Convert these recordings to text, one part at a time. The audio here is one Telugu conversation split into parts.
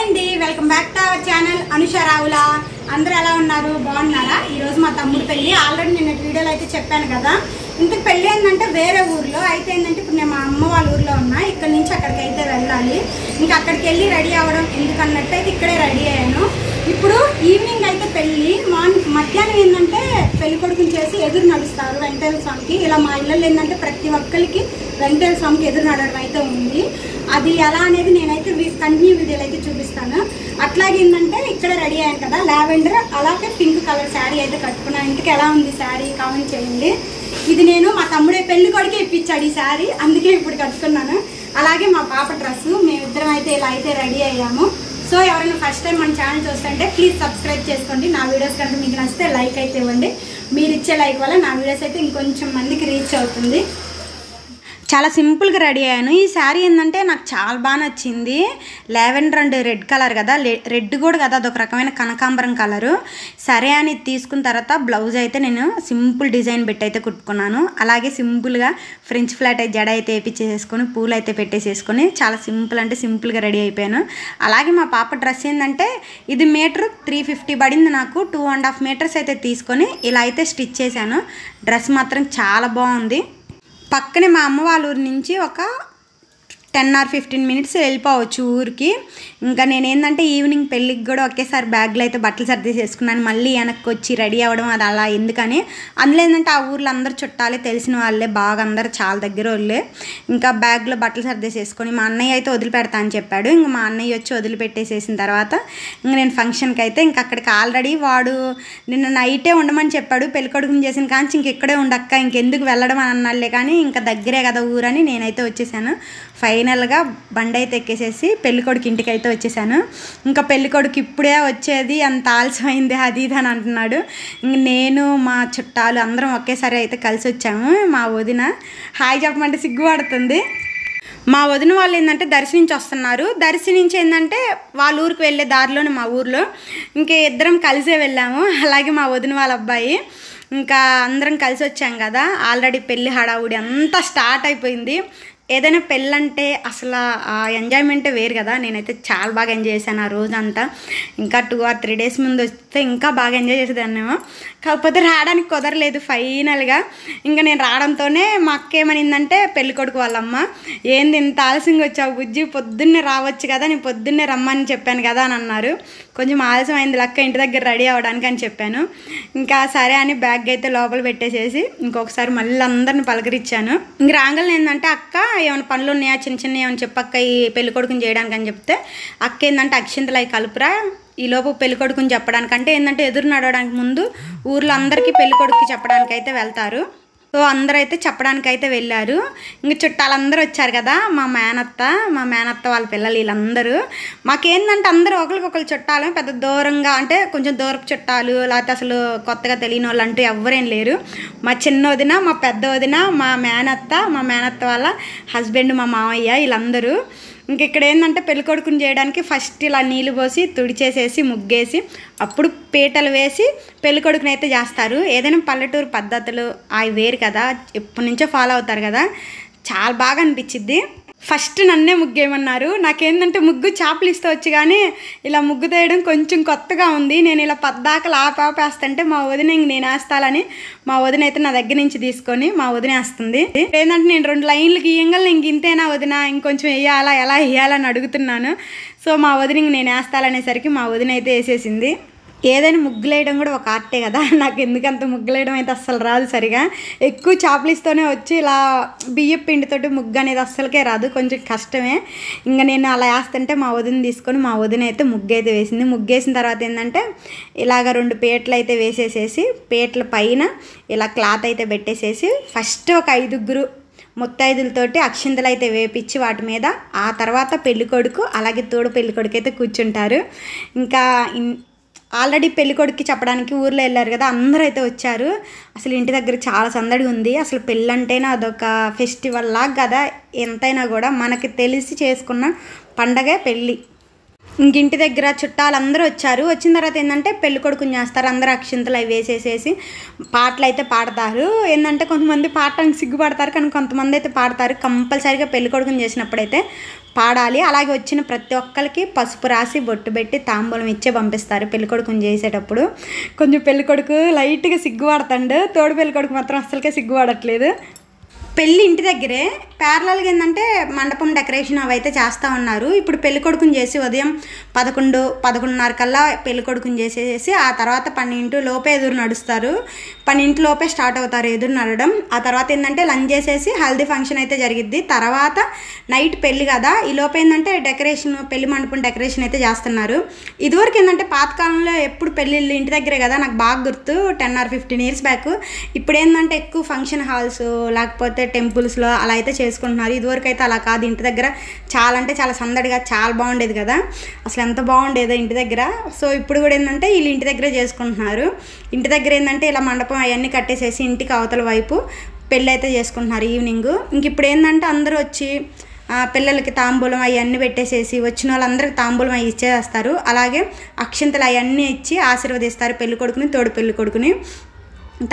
అండి welcome back to our channel Anusha Ravula. అందరూ ఎలా ఉన్నారు? బాగున్నారా? ఈరోజు మా తమ్ముడు పెళ్ళి. ఆల్రెడీ నిన్న వీడియోలో అయితే చెప్పాను కదా. ఇంతకు పెళ్ళి ఏంటంటే వేరే ఊర్లో అయితే ఏంటంటే ఇప్పుడు నేను మా అమ్మ వాళ్ళ ఊర్లో ఉన్నా. ఇక్కడ నుంచి అక్కడికి అయితే వెళ్ళాలి. ఇంకా అక్కడికి వెళ్ళి రెడీ అవ్వడం ఎందుకన్నట్టు అయితే ఇక్కడే రెడీ అయ్యాను. ఇప్పుడు ఈవినింగ్ అయితే పెళ్ళి. మధ్యాహ్నం ఏంటంటే పెళ్లి కొడుకుని చేసి ఎదురు నడుస్తారు వెంకటేశ్వర స్వామికి. ఇలా మా ఇళ్ళల్లో ఏంటంటే ప్రతి ఒక్కరికి వెంకటేశ్వర స్వామికి ఎదురు నడవడం అయితే ఉంది. అది ఎలా అనేది నేనైతే కంటిన్యూ వీడియోలు అయితే చూపిస్తాను. అట్లాగే ఏంటంటే ఇక్కడ రెడీ అయ్యాను కదా, లావెండర్ అలాగే పింక్ కలర్ శారీ అయితే కట్టుకున్నాను. ఇంటికి ఎలా ఉంది శారీ కామెంట్ చేయండి. ఇది నేను మా తమ్ముడే పెళ్లి కొడుకే ఇప్పించాడు ఈ శారీ, అందుకే ఇప్పుడు కట్టుకున్నాను. అలాగే మా పాప డ్రెస్సు. మేమిద్దరం అయితే ఇలా అయితే రెడీ అయ్యాము. సో ఎవరైనా ఫస్ట్ టైం మన ఛానల్ చూస్తుంటే ప్లీజ్ సబ్స్క్రైబ్ చేసుకోండి. నా వీడియోస్ కనుక మీకు నచ్చితే లైక్ అయితే ఇవ్వండి. మీరు ఇచ్చే లైక్ వల్ల నా వీడియోస్ అయితే ఇంకొంచెం మందికి రీచ్ అవుతుంది. చాలా సింపుల్గా రెడీ అయ్యాను. ఈ శారీ ఏంటంటే నాకు చాలా బాగా నచ్చింది. లావెండర్ అండ్ రెడ్ కలర్ కదా, రెడ్ కూడా కదా, అదొక రకమైన కనకాంబరం కలరు. సరే అని తీసుకున్న తర్వాత బ్లౌజ్ అయితే నేను సింపుల్ డిజైన్ పెట్టి అయితే కుట్టుకున్నాను. అలాగే సింపుల్గా ఫ్రెంచ్ ఫ్లాట్ అయితే జడ అయితే వేపించేసుకొని పూలు అయితే పెట్టేసేసుకొని చాలా సింపుల్ అంటే సింపుల్గా రెడీ అయిపోయాను. అలాగే మా పాప డ్రెస్ ఏంటంటే ఇది మీటర్ 350 పడింది నాకు. 2.5 మీటర్స్ అయితే తీసుకొని ఇలా అయితే స్టిచ్ చేశాను. డ్రెస్ మాత్రం చాలా బాగుంది. పక్కనే మా అమ్మ వాళ్ళ ఊరి నుంచి ఒక 10 or 15 minutes వెళ్ళిపోవచ్చు ఊరికి. ఇంకా నేనేంటంటే ఈవినింగ్ పెళ్ళికి కూడా ఒకేసారి బ్యాగ్లో అయితే బట్టలు సర్ది చేసుకున్నాను. మళ్ళీ వెనక్కి వచ్చి రెడీ అవ్వడం అది అలా ఎందుకని. అందులో ఏంటంటే ఆ ఊర్లో అందరూ చుట్టాలే, తెలిసిన వాళ్ళే, బాగా అందరూ చాలా దగ్గర వాళ్ళే. ఇంకా బ్యాగ్లో బట్టలు సర్దేసేసుకొని మా అన్నయ్య అయితే వదిలిపెడతా అని చెప్పాడు. ఇంకా మా అన్నయ్య వచ్చి వదిలిపెట్టేసేసిన తర్వాత ఇంకా నేను ఫంక్షన్కి అయితే ఇంకా అక్కడికి ఆల్రెడీ వాడు నిన్న నైటే ఉండమని చెప్పాడు. పెళ్ళికొడుకుని చేసిన కానీ ఇంకెక్కడే ఉండక్క, ఇంకెందుకు వెళ్ళడం అని అన్నాళ్ళే. కానీ ఇంకా దగ్గరే కదా ఊరని నేనైతే వచ్చేసాను. ఫైనల్గా బండి అయితే ఎక్కేసేసి పెళ్ళికొడుకు ఇంటికి అయితే వచ్చేసాను. ఇంకా పెళ్ళికొడుకు ఇప్పుడే వచ్చేది, అంత ఆలస్యమైంది అది ఇది అని అంటున్నాడు. ఇంక నేను మా చుట్టాలు అందరం ఒకేసారి అయితే కలిసి వచ్చాము. మా వదిన హాయ్ చెప్పమంటే సిగ్గుపడుతుంది. మా వదిన వాళ్ళు ఏంటంటే దర్శి నుంచి వస్తున్నారు. దర్శి నుంచి ఏంటంటే వాళ్ళ ఊరికి వెళ్ళే దారిలోనే మా ఊర్లో ఇంకా ఇద్దరం కలిసే వెళ్ళాము. అలాగే మా వదిన వాళ్ళ అబ్బాయి. ఇంకా అందరం కలిసి వచ్చాం కదా. ఆల్రెడీ పెళ్ళి హడావుడి అంతా స్టార్ట్ అయిపోయింది. ఏదైనా పెళ్ళంటే అసలు ఆ ఎంజాయ్మెంటే వేరు కదా. నేనైతే చాలా బాగా ఎంజాయ్ చేశాను ఆ రోజంతా. ఇంకా 2 or 3 days ముందు వస్తే ఇంకా బాగా ఎంజాయ్ చేసేదాన్నేమో. కాకపోతే రావడానికి కుదరలేదు ఫైనల్గా. ఇంకా నేను రావడంతోనే మా అక్క ఏమనిందంటే పెళ్ళికొడుకు వాళ్ళమ్మ, ఏంది ఇంత ఆలస్యంగా వచ్చావు బుజ్జి, పొద్దున్నే రావచ్చు కదా, నేను పొద్దున్నే రమ్మని చెప్పాను కదా అని అన్నారు. కొంచెం ఆలస్యం అయింది లక్క ఇంటి దగ్గర రెడీ అవ్వడానికి అని చెప్పాను. ఇంకా సరే అని బ్యాగ్ అయితే లోపల పెట్టేసేసి ఇంకొకసారి మళ్ళీ అందరిని పలకరించాను. ఇంక రాంగల్ ఏంటంటే అక్క ఏమైనా పనులు ఉన్నాయా చిన్న చిన్న ఏమైనా చెప్పక్క ఈ పెళ్ళికొడుకుని చేయడానికి అని చెప్తే అక్క ఏంటంటే అక్షింతలు అవి కలుపురా ఈలోపు పెళ్ళికొడుకుని చెప్పడానికంటే ఏంటంటే ఎదురు నడవడానికి ముందు ఊర్లో అందరికీ పెళ్ళికొడుకుకి చెప్పడానికి అయితే వెళ్తారు. సో అందరూ అయితే చెప్పడానికి అయితే వెళ్ళారు. ఇంక చుట్టాలందరూ వచ్చారు కదా, మా మేనత్త వాళ్ళ పిల్లలు వీళ్ళందరూ. మాకేంటంటే అందరూ ఒకరికొకరు చుట్టాలు, పెద్ద దూరంగా అంటే కొంచెం దూరపు చుట్టాలు లేకపోతే అసలు కొత్తగా తెలియని వాళ్ళు అంటూ ఎవరేం లేరు. మా చిన్న వదిన, మా పెద్ద వదిన, మా మేనత్త వాళ్ళ హస్బెండ్, మా మామయ్య వీళ్ళందరూ. ఇంక ఇక్కడ ఏంటంటే పెళ్ళికొడుకుని చేయడానికి ఫస్ట్ ఇలా నీళ్ళు పోసి తుడిచేసేసి ముగ్గేసి అప్పుడు పీటలు వేసి పెళ్ళికొడుకుని అయితే చేస్తారు. ఏదైనా పల్లెటూరు పద్ధతులు అవి వేరు కదా, ఎప్పటి నుంచో ఫాలో అవుతారు కదా, చాలా బాగా అనిపించిద్ది. ఫస్ట్ నన్నే ముగ్గేయమన్నారు. నాకేంటంటే ముగ్గు చేపలు ఇస్తూ వచ్చి కానీ ఇలా ముగ్గు తీయడం కొంచెం కొత్తగా ఉంది. నేను ఇలా పద్దాకలు ఆపేస్తుంటే మా వదిన ఇంక నేను వేస్తాలని మా వదిన అయితే నా దగ్గర నుంచి తీసుకొని మా వదిన వేస్తుంది. ఏంటంటే నేను 2 లైన్లు గీయంగా ఇంక ఇంతేనా వదిన, ఇంకొంచెం వేయాలా, ఎలా వేయాలని అడుగుతున్నాను. సో మా వదిన ఇంక నేను వేస్తాలనేసరికి మా వదిన అయితే వేసేసింది. ఏదైనా ముగ్గులు వేయడం కూడా ఒక ఆర్టే కదా. నాకు ఎందుకంత ముగ్గులు వేయడం అయితే అస్సలు రాదు సరిగా. ఎక్కువ చాప్లిస్తోనే వచ్చి ఇలా బియ్యం పిండితోటి ముగ్గు అనేది అస్సలకే రాదు, కొంచెం కష్టమే. ఇంకా నేను అలా వేస్తుంటే మా వదిన తీసుకొని మా వదిన అయితే ముగ్గు అయితే వేసింది. ముగ్గేసిన తర్వాత ఏంటంటే ఇలాగ 2 పీటలు అయితే వేసేసేసి పీటల పైన ఇలా క్లాత్ అయితే పెట్టేసేసి ఫస్ట్ ఒక 5 ముత్తైదులతోటి అక్షింతలు అయితే వేపించి వాటి మీద ఆ తర్వాత పెళ్ళికొడుకు అలాగే తోడు పెళ్ళికొడుకు అయితే కూర్చుంటారు. ఇంకా ఆల్రెడీ పెళ్ళికొడుకు చెప్పడానికి ఊర్లో వెళ్ళారు కదా, అందరూ అయితే వచ్చారు. అసలు ఇంటి దగ్గర చాలా సందడి ఉంది. అసలు పెళ్ళంటేనే అదొక ఫెస్టివల్ లాగా కదా. ఎంతైనా కూడా మనకి తెలిసి చేసుకున్న పండగే పెళ్ళి. ఇంకింటి దగ్గర చుట్టాలందరూ వచ్చారు. వచ్చిన తర్వాత ఏంటంటే పెళ్ళికొడుకుని చేస్తారు. అందరూ అక్షింతలు అవి వేసేసేసి పాటలు అయితే పాడతారు. ఏంటంటే కొంతమంది పాడటానికి సిగ్గుపడతారు, కానీ కొంతమంది అయితే పాడతారు. కంపల్సరీగా పెళ్ళికొడుకుని చేసినప్పుడైతే పాడాలి. అలాగే వచ్చిన ప్రతి ఒక్కరికి పసుపు రాసి బొట్టు పెట్టి తాంబూలం ఇచ్చే పంపిస్తారు పెళ్ళికొడుకుని చేసేటప్పుడు. కొంచెం పెళ్ళికొడుకు లైట్గా సిగ్గుపడతాడు, తోడు పెళ్ళికొడుకు మాత్రం అస్సలకే సిగ్గుపడట్లేదు. పెళ్ళి ఇంటి దగ్గరే ప్యారలల్గా ఏంటంటే మండపం డెకరేషన్ అవి అయితే చేస్తూ ఉన్నారు. ఇప్పుడు పెళ్ళికొడుకుని చేసి ఉదయం 11-11:30 కల్లా పెళ్ళికొడుకుని చేసేసి ఆ తర్వాత 12 లోపే ఎదురు నడుస్తారు. 12 లోపే స్టార్ట్ అవుతారు ఎదురు నడడం. ఆ తర్వాత ఏంటంటే లంచ్ చేసేసి హల్దీ ఫంక్షన్ అయితే జరిగిద్ది. తర్వాత నైట్ పెళ్ళి కదా, ఈ లోపు ఏంటంటే డెకరేషన్ పెళ్లి మండపం డెకరేషన్ అయితే చేస్తున్నారు. ఇదివరకు ఏంటంటే పాతకాలంలో ఎప్పుడు పెళ్ళిళ్ళు ఇంటి దగ్గరే కదా, నాకు బాగా గుర్తు 10 or 15 years బ్యాక్. ఇప్పుడు ఏంటంటే ఎక్కువ ఫంక్షన్ హాల్స్ లేకపోతే టెంపుల్స్లో అలా అయితే చేసుకుంటున్నారు. ఇదివరకు అయితే అలా కాదు, ఇంటి దగ్గర చాలా అంటే చాలా సందడిగా చాలా బాగుండేది కదా, అసలు ఎంత బాగుండేదో ఇంటి దగ్గర. సో ఇప్పుడు కూడా ఏంటంటే వీళ్ళు ఇంటి దగ్గరే చేసుకుంటున్నారు. ఇంటి దగ్గర ఏంటంటే ఇలా మండపం అవన్నీ కట్టేసేసి ఇంటికి అవతల వైపు పెళ్ళి అయితే చేసుకుంటున్నారు ఈవినింగ్. ఇంక ఇప్పుడు ఏంటంటే అందరూ వచ్చి పిల్లలకి తాంబూలం అవన్నీ పెట్టేసేసి వచ్చిన వాళ్ళందరికీ తాంబూలం అవి ఇచ్చేస్తారు. అలాగే అక్షింతలు అవన్నీ ఇచ్చి ఆశీర్వదిస్తారు పెళ్ళికొడుకుని తోడు పెళ్ళికొడుకుని.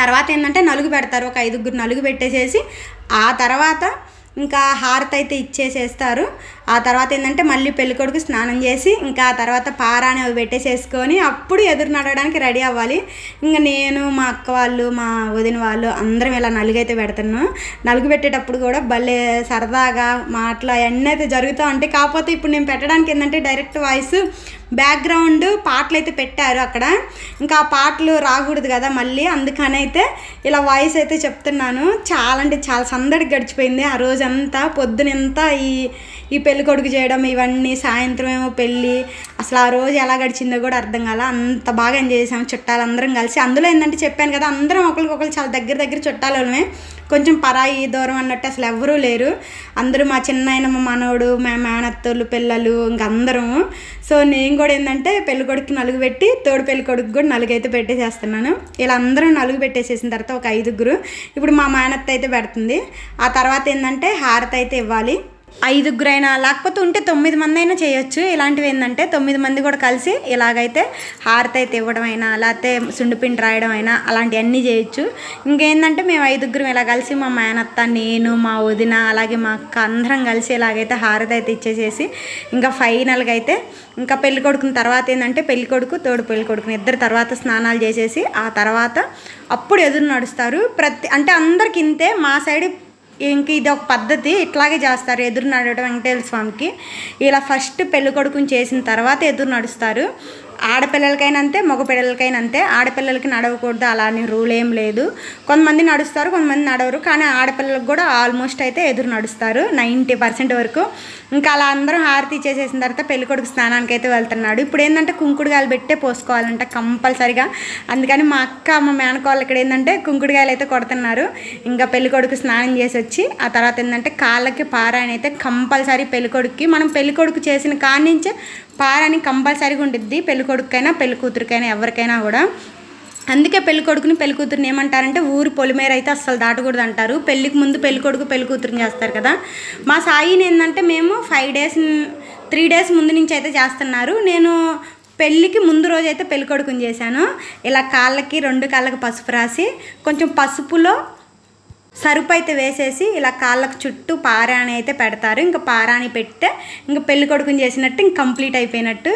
తర్వాత ఏంటంటే నలుగు పెడతారు, ఒక 5 నలుగు పెట్టేసేసి ఆ తర్వాత ఇంకా హారతి అయితే ఇచ్చేసేస్తారు. ఆ తర్వాత ఏంటంటే మళ్ళీ పెళ్ళికొడుకు స్నానం చేసి ఇంకా ఆ తర్వాత పారాని అవి పెట్టేసేసుకొని అప్పుడు ఎదురు నడవడానికి రెడీ అవ్వాలి. ఇంకా నేను మా అక్క వాళ్ళు మా వదిన వాళ్ళు అందరం ఇలా నలుగైతే పెడుతున్నాం. నలుగు పెట్టేటప్పుడు కూడా భలే సరదాగా మాటలు అవన్నీ అయితే జరుగుతూ ఉంటాయి. కాకపోతే ఇప్పుడు నేను పెట్టడానికి ఏంటంటే డైరెక్ట్ వాయిస్ బ్యాక్గ్రౌండ్ పాటలు అయితే పెట్టారు అక్కడ, ఇంకా ఆ పాటలు రాకూడదు కదా మళ్ళీ, అందుకని అయితే ఇలా వాయిస్ అయితే చెప్తున్నాను. చాలా అంటే చాలా సందడిగా గడిచిపోయింది ఆ రోజంతా. పొద్దునంతా ఈ పెళ్ళికొడుకు చేయడం ఇవన్నీ, సాయంత్రం ఏమో పెళ్ళి, అసలు ఆ రోజు ఎలా గడిచిందో కూడా అర్థం కాల. అంత బాగా ఎంజాయ్ చేసాము చుట్టాలందరం కలిసి. అందులో ఏంటంటే చెప్పాను కదా అందరం ఒకరికొకరు చాలా దగ్గర చుట్టాలమే, కొంచెం పరాయి దూరం అన్నట్టు అసలు ఎవ్వరూ లేరు. అందరూ మా చిన్నాయన మా మనవడు మా మేనత్తోళ్ళు పిల్లలు ఇంక అందరము. సో నేను కూడా ఏంటంటే పెళ్ళికొడుకు నలుగు పెట్టి తోడు పెళ్ళికొడుకు కూడా నలుగు అయితే పెట్టేసేస్తున్నాను. ఇలా అందరం నలుగు పెట్టేసేసిన తర్వాత ఒక 5 ఇప్పుడు మా మేనత్త అయితే పెడుతుంది. ఆ తర్వాత ఏంటంటే హారతి అయితే ఇవ్వాలి. 5 అయినా లేకపోతే ఉంటే 9 మంది అయినా చేయొచ్చు. ఇలాంటివి ఏంటంటే 9 మంది కూడా కలిసి ఇలాగైతే హారతి అయితే ఇవ్వడం అయినా లేకపోతే సుండిపిండి రాయడం అయినా అలాంటివన్నీ చేయొచ్చు. ఇంకేంటంటే మేము 5 ఇలా కలిసి మా మేనత్త నేను మా వదిన అలాగే మా అక్క అందరం కలిసి ఇలాగైతే హారతి అయితే ఇచ్చేసేసి ఇంకా ఫైనల్గా అయితే ఇంకా పెళ్ళికొడుకుని తర్వాత ఏంటంటే పెళ్ళికొడుకు తోడు పెళ్ళికొడుకుని ఇద్దరు తర్వాత స్నానాలు చేసేసి ఆ తర్వాత అప్పుడు ఎదురు నడుస్తారు. అంటే అందరికి ఇంతే, మా సైడ్ ఇంక ఇది ఒక పద్ధతి, ఇట్లాగే చేస్తారు ఎదురు నడవడం వెంకటేశ్వర స్వామికి. ఇలా ఫస్ట్ పెళ్ళికొడుకుని చేసిన తర్వాత ఎదురు నడుస్తారు. ఆడపిల్లలకైనా అంతే మగపిల్లలకైనా అంతే. ఆడపిల్లలకి నడవకూడదు అలా అని రూల్ ఏం లేదు. కొంతమంది నడుస్తారు కొంతమంది నడవరు, కానీ ఆడపిల్లలకు కూడా ఆల్మోస్ట్ అయితే ఎదురు నడుస్తారు 90% వరకు. ఇంకా అలా అందరం హారతి చేసేసిన తర్వాత పెళ్ళికొడుకు స్నానానికి అయితే వెళ్తున్నాడు. ఇప్పుడు ఏంటంటే కుంకుడుగాయలు పెట్టే పోసుకోవాలంట కంపల్సరిగా. అందుకని మా అక్క మా మేనకోళ్ళు ఇక్కడ ఏంటంటే కుంకుడుగాయలు అయితే కొడుతున్నారు. ఇంకా పెళ్ళికొడుకు స్నానం చేసి వచ్చి ఆ తర్వాత ఏంటంటే కాళ్ళకి పారాయణ అయితే కంపల్సరీ పెళ్ళికొడుకుకి. మనం పెళ్ళికొడుకు చేసిన కాడి నుంచే పారాని కంపల్సరీగా ఉంటుంది పెళ్ళికొడుకైనా పెళ్లి కూతురికైనా ఎవరికైనా కూడా. అందుకే పెళ్ళికొడుకుని పెళ్ళికూతురిని ఏమంటారంటే ఊరు పొలిమేర అయితే అస్సలు దాటకూడదు అంటారు. పెళ్ళికి ముందు పెళ్ళికొడుకు పెళ్ళికూతురిని చేస్తారు కదా. మా సాయిని ఏంటంటే మేము 3 days ముందు నుంచి అయితే చేస్తున్నారు. నేను పెళ్ళికి ముందు రోజు అయితే పెళ్ళికొడుకుని చేశాను. ఇలా కాళ్ళకి 2 కాళ్ళకి పసుపు రాసి కొంచెం పసుపులో సరుపు అయితే వేసేసి ఇలా కాళ్ళకు చుట్టూ పారాణి అయితే పెడతారు. ఇంకా పారాణి పెడితే ఇంకా పెళ్ళికొడుకుని చేసినట్టు ఇంక కంప్లీట్ అయిపోయినట్టు.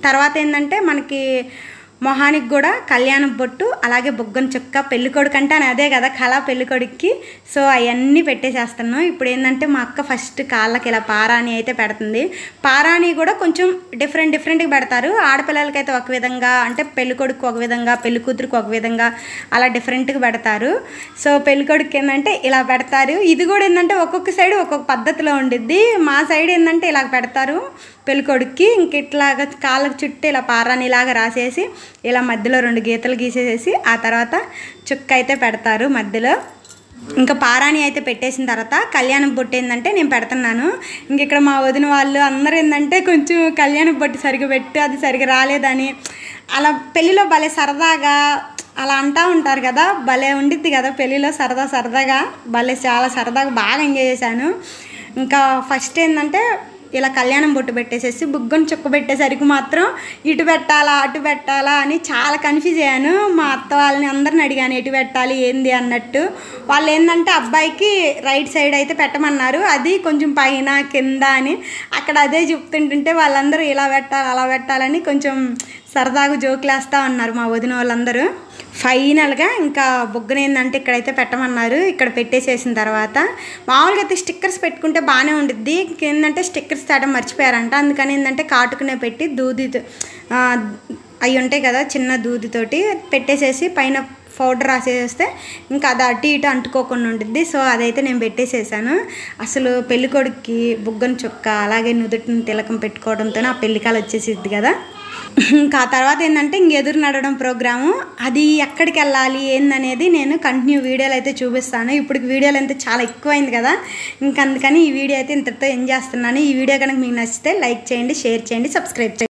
తర్వాత ఏంటంటే మనకి మొహానికి కూడా కళ్యాణ బొట్టు అలాగే బొగ్గన చుక్క, పెళ్ళికొడుకు అంటే అని అదే కదా కళ పెళ్ళికొడుక్కి. సో అవన్నీ పెట్టేసేస్తున్నాం. ఇప్పుడు ఏంటంటే మా అక్క ఫస్ట్ కాళ్ళకి ఇలా పారాణి అయితే పెడుతుంది. పారాణి కూడా కొంచెం డిఫరెంట్గా పెడతారు. ఆడపిల్లలకైతే ఒక విధంగా, అంటే పెళ్ళికొడుకు ఒక విధంగా పెళ్ళికూతురికి ఒక విధంగా అలా డిఫరెంట్గా పెడతారు. సో పెళ్ళికొడుకు ఏంటంటే ఇలా పెడతారు. ఇది కూడా ఏంటంటే ఒక్కొక్క సైడ్ ఒక్కొక్క పద్ధతిలో ఉండిద్ది. మా సైడ్ ఏంటంటే ఇలా పెడతారు పెళ్ళికొడుక్కి. ఇంక ఇట్లాగా కాళ్ళకు చుట్టూ ఇలా పారాని ఇలాగా రాసేసి ఇలా మధ్యలో 2 గీతలు గీసేసి ఆ తర్వాత చుక్క అయితే పెడతారు మధ్యలో. ఇంకా పారాణి అయితే పెట్టేసిన తర్వాత కళ్యాణం బొట్టు ఏంటంటే నేను పెడుతున్నాను. ఇంక ఇక్కడ మా వదిన వాళ్ళు అందరూ ఏంటంటే కొంచెం కళ్యాణం బొట్టు సరిగ్గా పెట్టు, అది సరిగ్గా రాలేదని అలా పెళ్ళిలో భలే సరదాగా అలా అంటూ ఉంటారు కదా, భలే ఉండిద్ది కదా పెళ్ళిలో సరదాగా భలే చాలా సరదాగా బాగా ఎంజాయ్ చేశాను. ఇంకా ఫస్ట్ ఏంటంటే ఇలా కళ్యాణం బొట్టు పెట్టేసేసి బుగ్గను చుక్క పెట్టేసరికి మాత్రం ఇటు పెట్టాలా అటు పెట్టాలా అని చాలా కన్ఫ్యూజ్ అయ్యాను. మా అత్త వాళ్ళని అందరిని అడిగాను ఎటు పెట్టాలి ఏంది అన్నట్టు. వాళ్ళు ఏంటంటే అబ్బాయికి రైట్ సైడ్ అయితే పెట్టమన్నారు, అది కొంచెం పైన కింద అని అక్కడ అదే చెప్తుంటుంటే వాళ్ళందరూ ఇలా పెట్టాలి అలా పెట్టాలని కొంచెం సరదాగా జోకులేస్తూ ఉన్నారు మా వదిన వాళ్ళందరూ. ఫైనల్గా ఇంకా బొగ్గన ఏంటంటే ఇక్కడైతే పెట్టమన్నారు. ఇక్కడ పెట్టేసేసిన తర్వాత మామూలుగా అయితే స్టిక్కర్స్ పెట్టుకుంటే బాగానే ఉండిద్ది, ఏంటంటే స్టిక్కర్స్ తేడం మర్చిపోయారంట. అందుకని ఏంటంటే కాటుకునే పెట్టి దూది అవి ఉంటాయి కదా చిన్న దూదితోటి పెట్టేసేసి పైన పౌడర్ రాసేస్తే ఇంకా అది అటు ఇటు అంటుకోకుండా ఉంటుంది. సో అదైతే నేను పెట్టేసేసాను. అసలు పెళ్ళికొడుక్కి బుగ్గన చుక్క అలాగే నుదుటిని తిలకం పెట్టుకోవడంతో ఆ పెళ్ళికాలు వచ్చేసిద్ది కదా. ఇంకా ఆ తర్వాత ఏంటంటే ఎదురు నడవడం ప్రోగ్రాము, అది ఎక్కడికి వెళ్ళాలి ఏందనేది నేను కంటిన్యూ వీడియోలు అయితే చూపిస్తాను. ఇప్పుడు వీడియోలు అయితే చాలా ఎక్కువైంది కదా, ఇంకా అందుకని ఈ వీడియో అయితే ఇంతటితో ఎండ్ చేస్తున్నాను. ఈ వీడియో కనుక మీకు నచ్చితే లైక్ చేయండి, షేర్ చేయండి, సబ్స్క్రైబ్ చేయండి.